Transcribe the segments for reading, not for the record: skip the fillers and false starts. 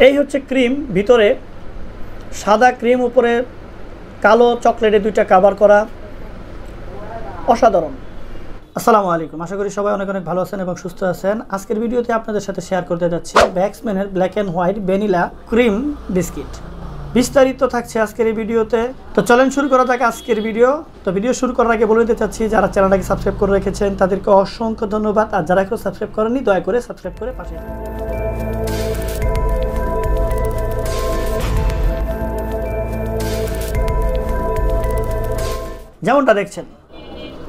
এই হচ্ছে ক্রিম, ভিতরে সাদা ক্রিম, উপরে কালো চকলেটে দুইটা কাভার করা, অসাধারণ। আসসালামু আলাইকুম, আশা করি সবাই অনেক অনেক ভালো আছেন এবং সুস্থ আছেন। আজকের ভিডিওতে আপনাদের সাথে শেয়ার করতে যাচ্ছি ব্যাক্সম্যানের black and white vanilla cream biscuit. বিস্তারিত থাকছে আজকের এই ভিডিওতে। তো চলেন শুরু করা যাক আজকের ভিডিও। তো ভিডিও শুরু করার আগে বলে দিতে চাচ্ছি, যারা চ্যানেলটাকে সাবস্ক্রাইব করে রেখেছেন তাদেরকে অসংখ্য ধন্যবাদ, আর যারা কেউ সাবস্ক্রাইব করেননি দয়া করে সাবস্ক্রাইব করে পাশে থাকুন। যেমনটা দেখছেন,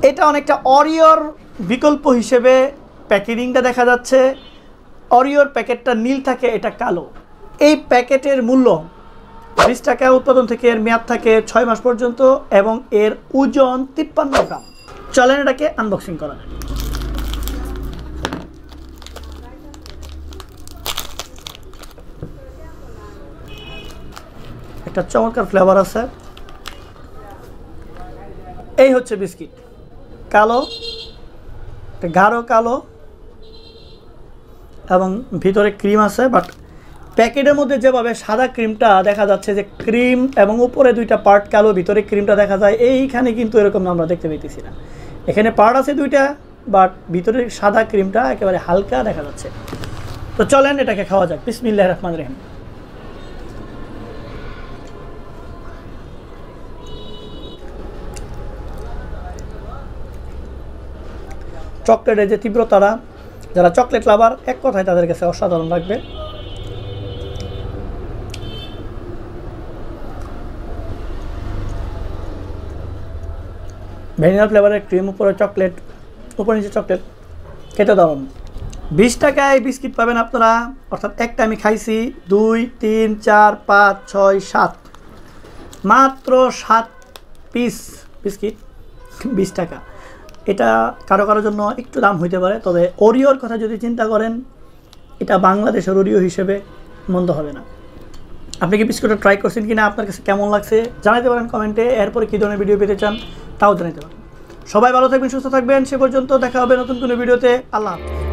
এটা অনেকটা অরিওর বিকল্প হিসেবে প্যাকেজিংটা দেখা যাচ্ছে। অরিওর প্যাকেটটা নীল থাকে, এটা কালো। এই প্যাকেটের মূল্য 20 টাকা। উৎপাদন থেকে এর মেয়াদ থাকে 6 মাস পর্যন্ত এবং এর ওজন 53 গ্রাম। চলেন এটাকে আনবক্সিং করা যায়। একটা চমৎকার ফ্লেভার আছে। এই হচ্ছে বিস্কিট, কালো, গাঢ় কালো এবং ভিতরে ক্রিম আছে। বাট প্যাকেটের মধ্যে যেভাবে সাদা ক্রিমটা দেখা যাচ্ছে, যে ক্রিম এবং উপরে দুইটা পার্ট কালো, ভিতরে ক্রিমটা দেখা যায়, এইখানে কিন্তু এরকম আমরা দেখতে পেতেছি না। এখানে পার্ট আছে দুইটা, বাট ভিতরে সাদা ক্রিমটা একেবারে হালকা দেখা যাচ্ছে। তো চলেন এটাকে খাওয়া যাক। বিসমিল্লাহির রহমানির রহিম। চকলেটের যে তীব্রতাটা, যারা চকলেট লাভার, এক কথায় তাদের কাছে অসাধারণ লাগবে। ভ্যানিলা ফ্লেভারের ক্রিম, উপরে চকলেট, উপরে নিচে চকলেট, খেতে দারুণ। 20 টাকায় বিস্কিট পাবেন আপনারা, অর্থাৎ একটা আমি খাইছি, 2, 3, 4, 5, 6, 7, মাত্র 7 পিস বিস্কিট 20 টাকা। এটা কারো কারোর জন্য একটু দাম হইতে পারে, তবে ওরিওর কথা যদি চিন্তা করেন, এটা বাংলাদেশের ওরিও হিসেবে মন্দ হবে না। আপনি কি বিস্কুটটা ট্রাই করছেন কিনা, আপনার কাছে কেমন লাগছে জানাতে পারেন কমেন্টে। এরপরে কী ধরনের ভিডিও পেতে চান তাও জানাতে পারেন। সবাই ভালো থাকবেন, সুস্থ থাকবেন। সে পর্যন্ত দেখা হবে নতুন কোনো ভিডিওতে। আল্লাহ হাফেজ।